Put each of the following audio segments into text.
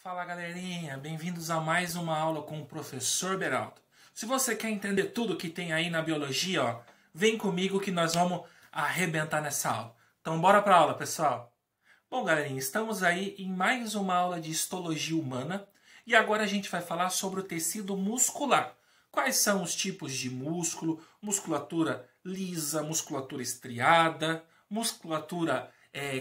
Fala galerinha, bem-vindos a mais uma aula com o professor Beraldo. Se você quer entender tudo que tem aí na biologia, vem comigo que nós vamos arrebentar nessa aula. Então bora pra aula, pessoal. Bom galerinha, estamos aí em mais uma aula de histologia humana e agora a gente vai falar sobre o tecido muscular. Quais são os tipos de músculo, musculatura lisa, musculatura estriada, musculatura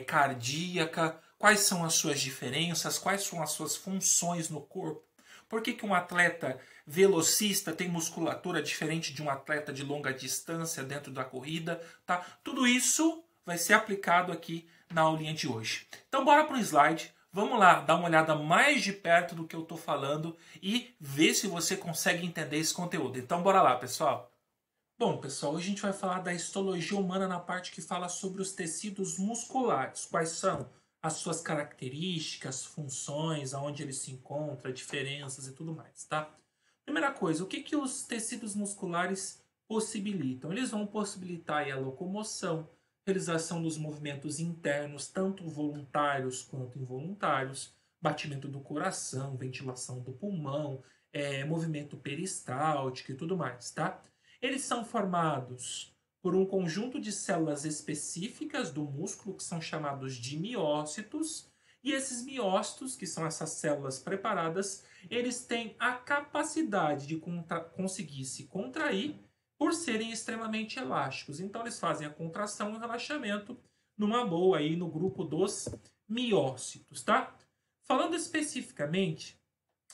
cardíaca, quais são as suas diferenças, quais são as suas funções no corpo. Por que um atleta velocista tem musculatura diferente de um atleta de longa distância dentro da corrida, tá? Tudo isso vai ser aplicado aqui na aulinha de hoje. Então bora para o slide, vamos lá dar uma olhada mais de perto do que eu estou falando e ver se você consegue entender esse conteúdo. Então bora lá, pessoal. Bom, pessoal, hoje a gente vai falar da histologia humana na parte que fala sobre os tecidos musculares. Quais são as suas características, funções, aonde ele se encontra, diferenças e tudo mais, tá? Primeira coisa, o que os tecidos musculares possibilitam? Eles vão possibilitar aí a locomoção, realização dos movimentos internos, tanto voluntários quanto involuntários, batimento do coração, ventilação do pulmão, movimento peristáltico e tudo mais, tá? Eles são formados por um conjunto de células específicas do músculo, que são chamados de miócitos, e esses miócitos, que são essas células preparadas, eles têm a capacidade de conseguir se contrair por serem extremamente elásticos. Então, eles fazem a contração e o relaxamento numa boa aí no grupo dos miócitos, tá? Falando especificamente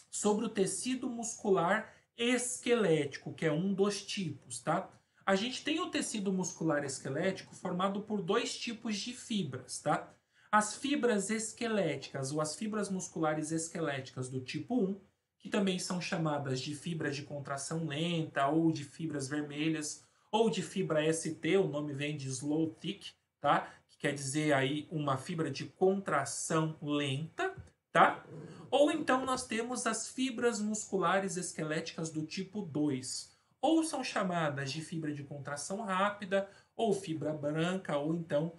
sobre o tecido muscular esquelético, que é um dos tipos, tá? A gente tem o tecido muscular esquelético formado por dois tipos de fibras, tá? As fibras esqueléticas ou as fibras musculares esqueléticas do tipo 1, que também são chamadas de fibras de contração lenta ou de fibras vermelhas ou de fibra ST, o nome vem de slow thick, tá? Que quer dizer aí uma fibra de contração lenta, tá? Ou então nós temos as fibras musculares esqueléticas do tipo 2, ou são chamadas de fibra de contração rápida, ou fibra branca, ou então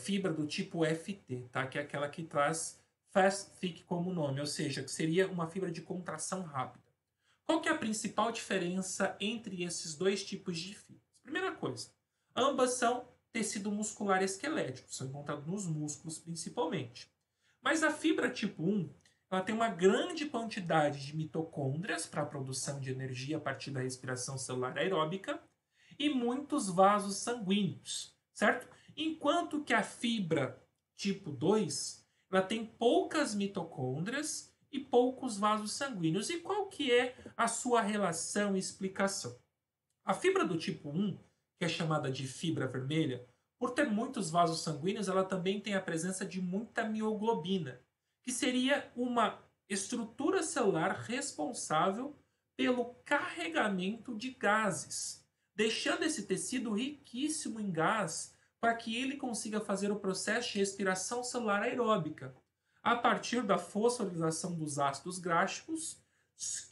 fibra do tipo FT, tá? Que é aquela que traz fast thick como nome, ou seja, que seria uma fibra de contração rápida. Qual que é a principal diferença entre esses dois tipos de fibras? Primeira coisa, ambas são tecido muscular esquelético, são encontrados nos músculos principalmente. Mas a fibra tipo 1, ela tem uma grande quantidade de mitocôndrias para a produção de energia a partir da respiração celular aeróbica e muitos vasos sanguíneos, certo? Enquanto que a fibra tipo 2, ela tem poucas mitocôndrias e poucos vasos sanguíneos. E qual que é a sua relação e explicação? A fibra do tipo 1, que é chamada de fibra vermelha, por ter muitos vasos sanguíneos, ela também tem a presença de muita mioglobina, que seria uma estrutura celular responsável pelo carregamento de gases, deixando esse tecido riquíssimo em gás para que ele consiga fazer o processo de respiração celular aeróbica, a partir da fosforilação dos ácidos gráficos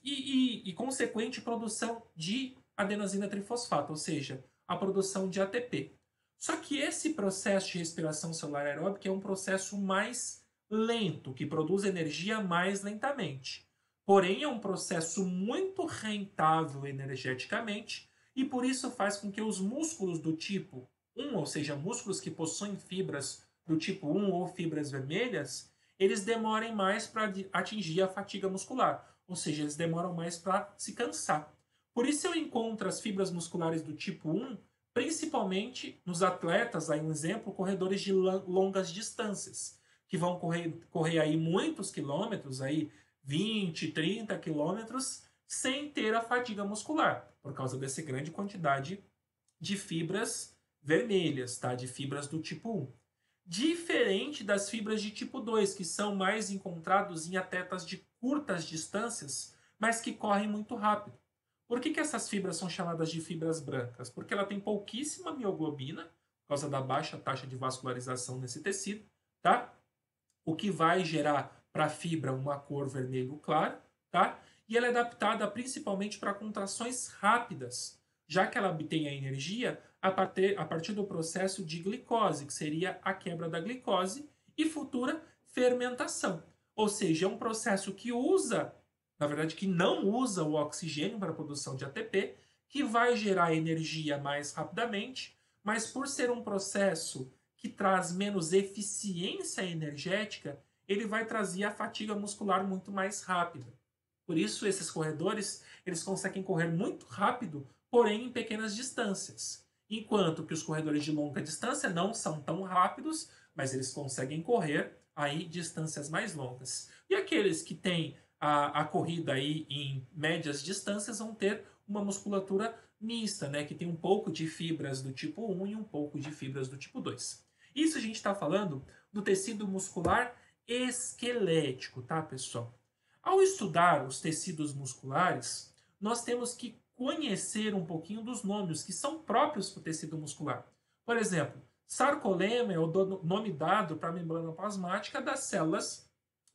e consequente produção de adenosina trifosfato, ou seja, a produção de ATP. Só que esse processo de respiração celular aeróbica é um processo mais lento, que produz energia mais lentamente. Porém, é um processo muito rentável energeticamente e por isso faz com que os músculos do tipo 1, ou seja, músculos que possuem fibras do tipo 1 ou fibras vermelhas, eles demorem mais para atingir a fadiga muscular, ou seja, eles demoram mais para se cansar. Por isso eu encontro as fibras musculares do tipo 1 principalmente nos atletas, aí um exemplo, corredores de longas distâncias, que vão correr aí muitos quilômetros, aí 20, 30 quilômetros, sem ter a fadiga muscular, por causa dessa grande quantidade de fibras vermelhas, tá? De fibras do tipo 1. Diferente das fibras de tipo 2, que são mais encontrados em atletas de curtas distâncias, mas que correm muito rápido. Por que essas fibras são chamadas de fibras brancas? Porque ela tem pouquíssima mioglobina, por causa da baixa taxa de vascularização nesse tecido, tá? O que vai gerar para a fibra uma cor vermelho claro, tá? E ela é adaptada principalmente para contrações rápidas, já que ela obtém a energia a partir do processo de glicose, que seria a quebra da glicose e futura fermentação. Ou seja, é um processo que usa, na verdade, que não usa o oxigênio para a produção de ATP, que vai gerar energia mais rapidamente, mas por ser um processo que traz menos eficiência energética, ele vai trazer a fadiga muscular muito mais rápida. Por isso, esses corredores, eles conseguem correr muito rápido, porém em pequenas distâncias. Enquanto que os corredores de longa distância não são tão rápidos, mas eles conseguem correr aí distâncias mais longas. E aqueles que têm a corrida aí em médias distâncias vão ter uma musculatura mista, né, que tem um pouco de fibras do tipo 1 e um pouco de fibras do tipo 2. Isso a gente está falando do tecido muscular esquelético, tá, pessoal? Ao estudar os tecidos musculares, nós temos que conhecer um pouquinho dos nomes que são próprios para o tecido muscular. Por exemplo, sarcolema é o nome dado para a membrana plasmática das células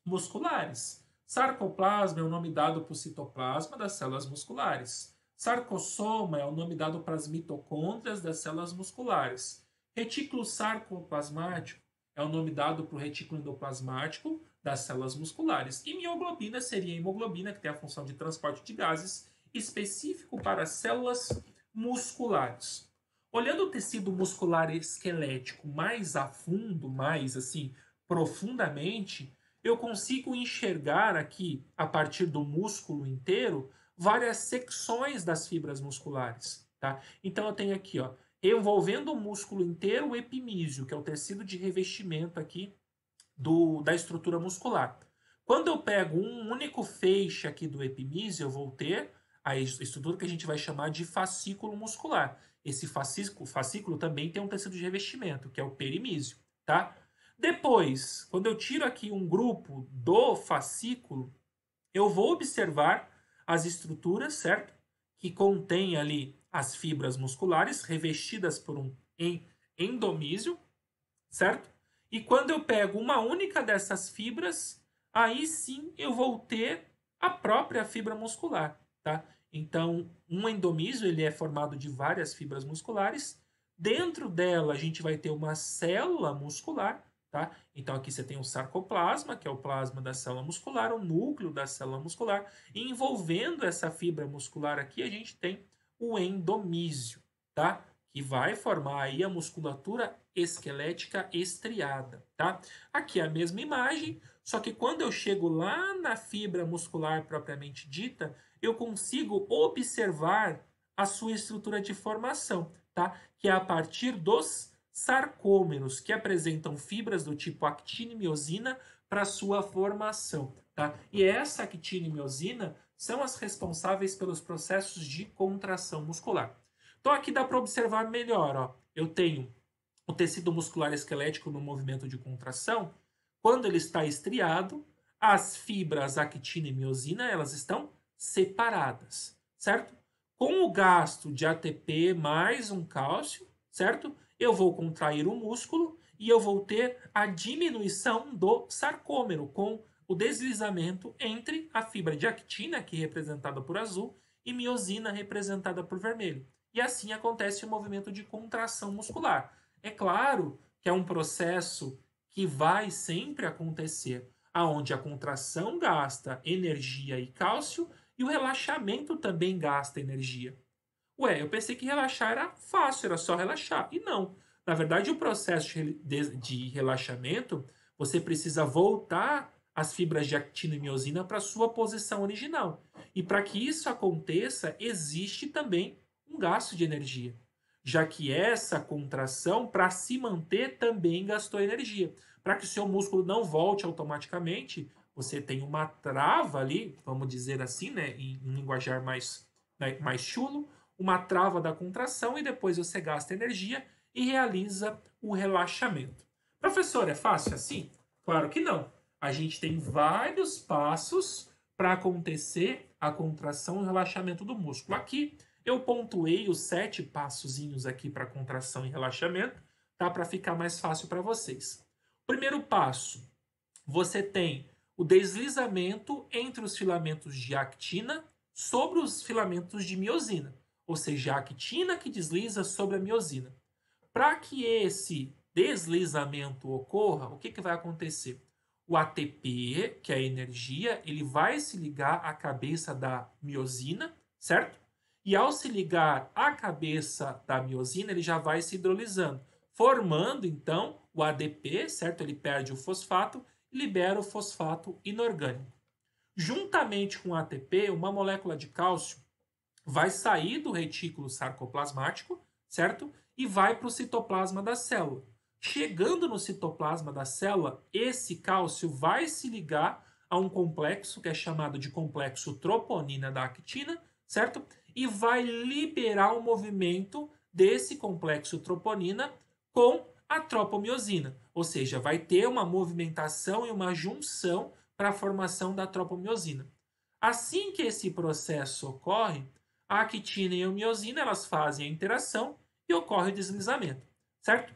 musculares. Sarcoplasma é o nome dado para o citoplasma das células musculares. Sarcossoma é o nome dado para as mitocôndrias das células musculares. Retículo sarcoplasmático é o nome dado para o retículo endoplasmático das células musculares. E mioglobina seria a hemoglobina, que tem a função de transporte de gases, específico para células musculares. Olhando o tecido muscular esquelético mais a fundo, mais assim, profundamente, eu consigo enxergar aqui, a partir do músculo inteiro, várias secções das fibras musculares. Tá? Então eu tenho aqui, ó, envolvendo o músculo inteiro, o epimísio, que é o tecido de revestimento aqui da estrutura muscular. Quando eu pego um único feixe aqui do epimísio, eu vou ter a estrutura que a gente vai chamar de fascículo muscular. Esse fascículo também tem um tecido de revestimento, que é o perimísio, tá? Depois, quando eu tiro aqui um grupo do fascículo, eu vou observar as estruturas, certo? Que contém ali as fibras musculares revestidas por um endomísio, certo? E quando eu pego uma única dessas fibras, aí sim eu vou ter a própria fibra muscular, tá? Então, um endomísio ele é formado de várias fibras musculares. Dentro dela a gente vai ter uma célula muscular, tá? Então aqui você tem o sarcoplasma, que é o plasma da célula muscular, o núcleo da célula muscular, e envolvendo essa fibra muscular aqui a gente tem o endomísio, tá? Que vai formar aí a musculatura esquelética estriada, tá? Aqui é a mesma imagem, só que quando eu chego lá na fibra muscular propriamente dita, eu consigo observar a sua estrutura de formação, tá? Que é a partir dos sarcômeros, que apresentam fibras do tipo actina e miosina para sua formação, tá? E essa actina e miosina são as responsáveis pelos processos de contração muscular. Então aqui dá para observar melhor, ó. Eu tenho o tecido muscular esquelético no movimento de contração. Quando ele está estriado, as fibras actina e miosina, elas estão separadas, certo? Com o gasto de ATP mais um cálcio, certo? Eu vou contrair o músculo e eu vou ter a diminuição do sarcômero com o deslizamento entre a fibra de actina, aqui representada por azul, e miosina, representada por vermelho. E assim acontece o movimento de contração muscular. É claro que é um processo que vai sempre acontecer, aonde a contração gasta energia e cálcio e o relaxamento também gasta energia. Ué, eu pensei que relaxar era fácil, era só relaxar. E não. Na verdade, o processo de relaxamento, você precisa voltar as fibras de actina e miosina para sua posição original. E para que isso aconteça, existe também um gasto de energia. Já que essa contração, para se manter, também gastou energia. Para que o seu músculo não volte automaticamente, você tem uma trava ali, vamos dizer assim, né, em linguajar mais chulo, uma trava da contração e depois você gasta energia e realiza o relaxamento. Professor, é fácil assim? Claro que não. A gente tem vários passos para acontecer a contração e o relaxamento do músculo. Aqui eu pontuei os 7 passozinhos aqui para contração e relaxamento, tá? Para ficar mais fácil para vocês. Primeiro passo, você tem o deslizamento entre os filamentos de actina sobre os filamentos de miosina, ou seja, a actina que desliza sobre a miosina. Para que esse deslizamento ocorra, o que vai acontecer? o ATP, que é a energia, ele vai se ligar à cabeça da miosina, certo? E ao se ligar à cabeça da miosina, ele já vai se hidrolisando, formando então o ADP, certo? Ele perde o fosfato e libera o fosfato inorgânico. Juntamente com o ATP, uma molécula de cálcio vai sair do retículo sarcoplasmático, certo? E vai para o citoplasma da célula. Chegando no citoplasma da célula, esse cálcio vai se ligar a um complexo que é chamado de complexo troponina da actina, certo? E vai liberar o movimento desse complexo troponina com a tropomiosina, ou seja, vai ter uma movimentação e uma junção para a formação da tropomiosina. Assim que esse processo ocorre, a actina e a miosina elas fazem a interação e ocorre o deslizamento, certo?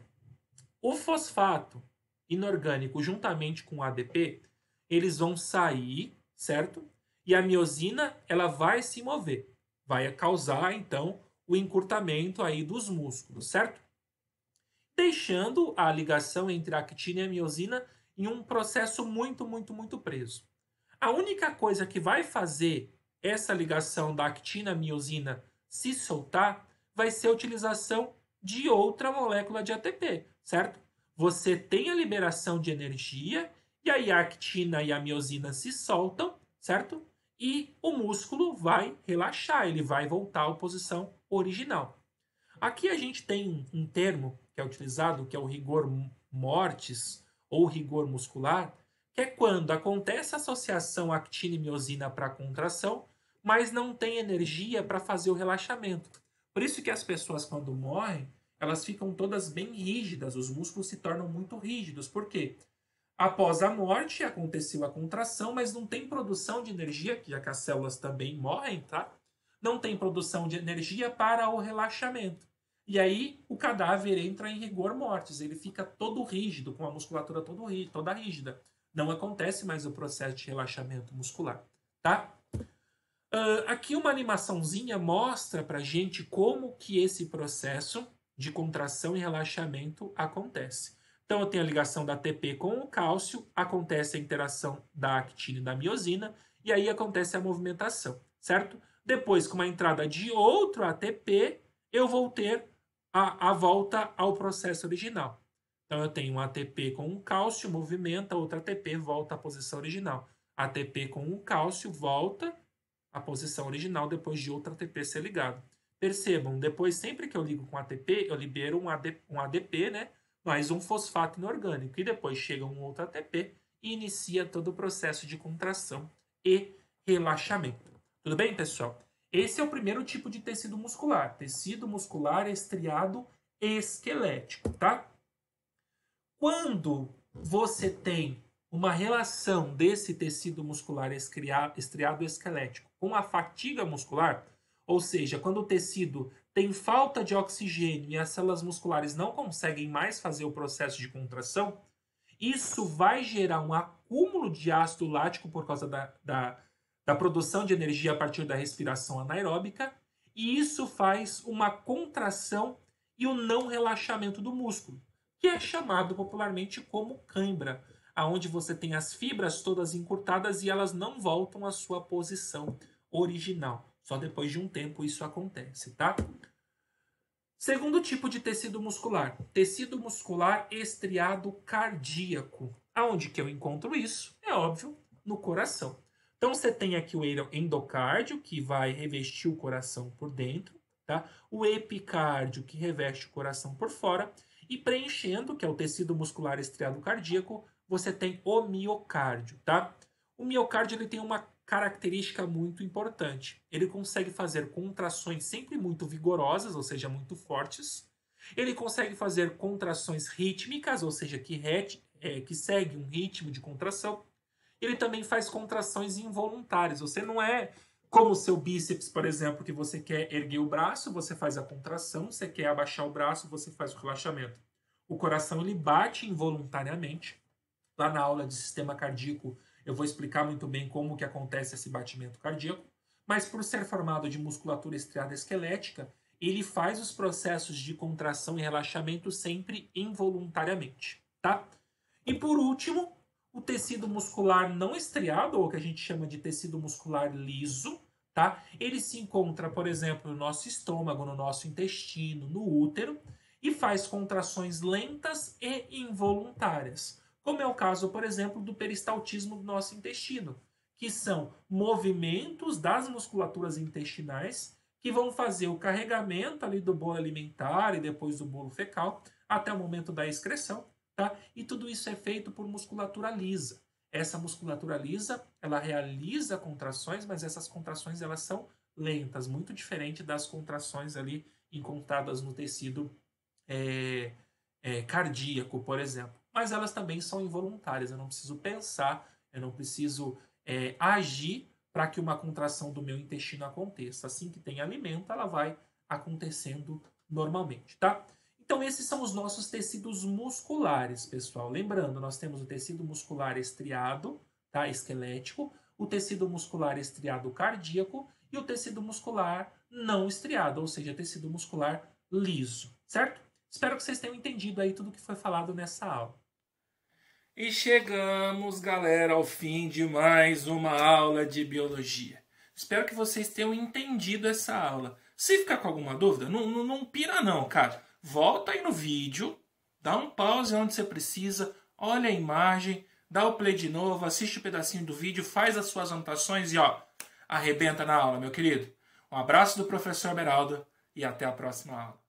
O fosfato inorgânico juntamente com o ADP, eles vão sair, certo? E a miosina ela vai se mover, vai causar então o encurtamento aí dos músculos, certo? Deixando a ligação entre a actina e a miosina em um processo muito preso. A única coisa que vai fazer essa ligação da actina à miosina se soltar vai ser a utilização de outra molécula de ATP, certo? Você tem a liberação de energia e aí a actina e a miosina se soltam, certo? E o músculo vai relaxar, ele vai voltar à posição original. Aqui a gente tem um termo que é utilizado, que é o rigor mortis ou rigor muscular, que é quando acontece a associação actina e miosina para a contração, mas não tem energia para fazer o relaxamento. Por isso que as pessoas, quando morrem, elas ficam todas bem rígidas, os músculos se tornam muito rígidos. Por quê? Após a morte, aconteceu a contração, mas não tem produção de energia, já que as células também morrem, tá? Não tem produção de energia para o relaxamento. E aí o cadáver entra em rigor mortis, ele fica todo rígido, com a musculatura toda rígida. Não acontece mais o processo de relaxamento muscular, tá? Aqui uma animaçãozinha mostra pra gente como que esse processo de contração e relaxamento acontece. Então eu tenho a ligação da ATP com o cálcio, acontece a interação da actina e da miosina, e aí acontece a movimentação, certo? Depois, com a entrada de outro ATP, eu vou ter a volta ao processo original. Então eu tenho um ATP com um cálcio, movimenta, outro ATP volta à posição original. ATP com um cálcio volta à posição original depois de outro ATP ser ligado. Percebam, depois sempre que eu ligo com ATP, eu libero um ADP, né? Mais um fosfato inorgânico. E depois chega um outro ATP e inicia todo o processo de contração e relaxamento. Tudo bem, pessoal? Esse é o primeiro tipo de tecido muscular estriado esquelético, tá? Quando você tem uma relação desse tecido muscular estriado esquelético com a fadiga muscular, ou seja, quando o tecido tem falta de oxigênio e as células musculares não conseguem mais fazer o processo de contração, isso vai gerar um acúmulo de ácido lático por causa da produção de energia a partir da respiração anaeróbica, e isso faz uma contração e o não relaxamento do músculo, que é chamado popularmente como cãibra, aonde você tem as fibras todas encurtadas e elas não voltam à sua posição original. Só depois de um tempo isso acontece, tá? Segundo tipo de tecido muscular estriado cardíaco. Aonde que eu encontro isso? É óbvio, no coração. Então você tem aqui o endocárdio, que vai revestir o coração por dentro, tá? O epicárdio, que reveste o coração por fora, e preenchendo, que é o tecido muscular estriado cardíaco, você tem o miocárdio, tá? O miocárdio ele tem uma característica muito importante. Ele consegue fazer contrações sempre muito vigorosas, ou seja, muito fortes. Ele consegue fazer contrações rítmicas, ou seja, que segue um ritmo de contração. Ele também faz contrações involuntárias. Você não é como o seu bíceps, por exemplo, que você quer erguer o braço, você faz a contração, você quer abaixar o braço, você faz o relaxamento. O coração ele bate involuntariamente. Lá na aula de sistema cardíaco eu vou explicar muito bem como que acontece esse batimento cardíaco, mas por ser formado de musculatura estriada esquelética, ele faz os processos de contração e relaxamento sempre involuntariamente, tá? E por último, o tecido muscular não estriado, ou que a gente chama de tecido muscular liso, tá? Ele se encontra, por exemplo, no nosso estômago, no nosso intestino, no útero, e faz contrações lentas e involuntárias, como é o caso, por exemplo, do peristaltismo do nosso intestino, que são movimentos das musculaturas intestinais que vão fazer o carregamento ali do bolo alimentar e depois do bolo fecal até o momento da excreção, tá? E tudo isso é feito por musculatura lisa. Essa musculatura lisa, ela realiza contrações, mas essas contrações elas são lentas, muito diferente das contrações ali encontradas no tecido cardíaco, por exemplo. Mas elas também são involuntárias. Eu não preciso pensar, eu não preciso agir para que uma contração do meu intestino aconteça. Assim que tem alimento, ela vai acontecendo normalmente, tá? Então, esses são os nossos tecidos musculares, pessoal. Lembrando, nós temos o tecido muscular estriado, tá? Esquelético, o tecido muscular estriado cardíaco e o tecido muscular não estriado, ou seja, tecido muscular liso, certo? Espero que vocês tenham entendido aí tudo que foi falado nessa aula. E chegamos, galera, ao fim de mais uma aula de biologia. Espero que vocês tenham entendido essa aula. Se ficar com alguma dúvida, não pira não, cara. Volta aí no vídeo, dá um pause onde você precisa, olha a imagem, dá o play de novo, assiste um pedacinho do vídeo, faz as suas anotações e ó, arrebenta na aula, meu querido. Um abraço do professor Beraldo e até a próxima aula.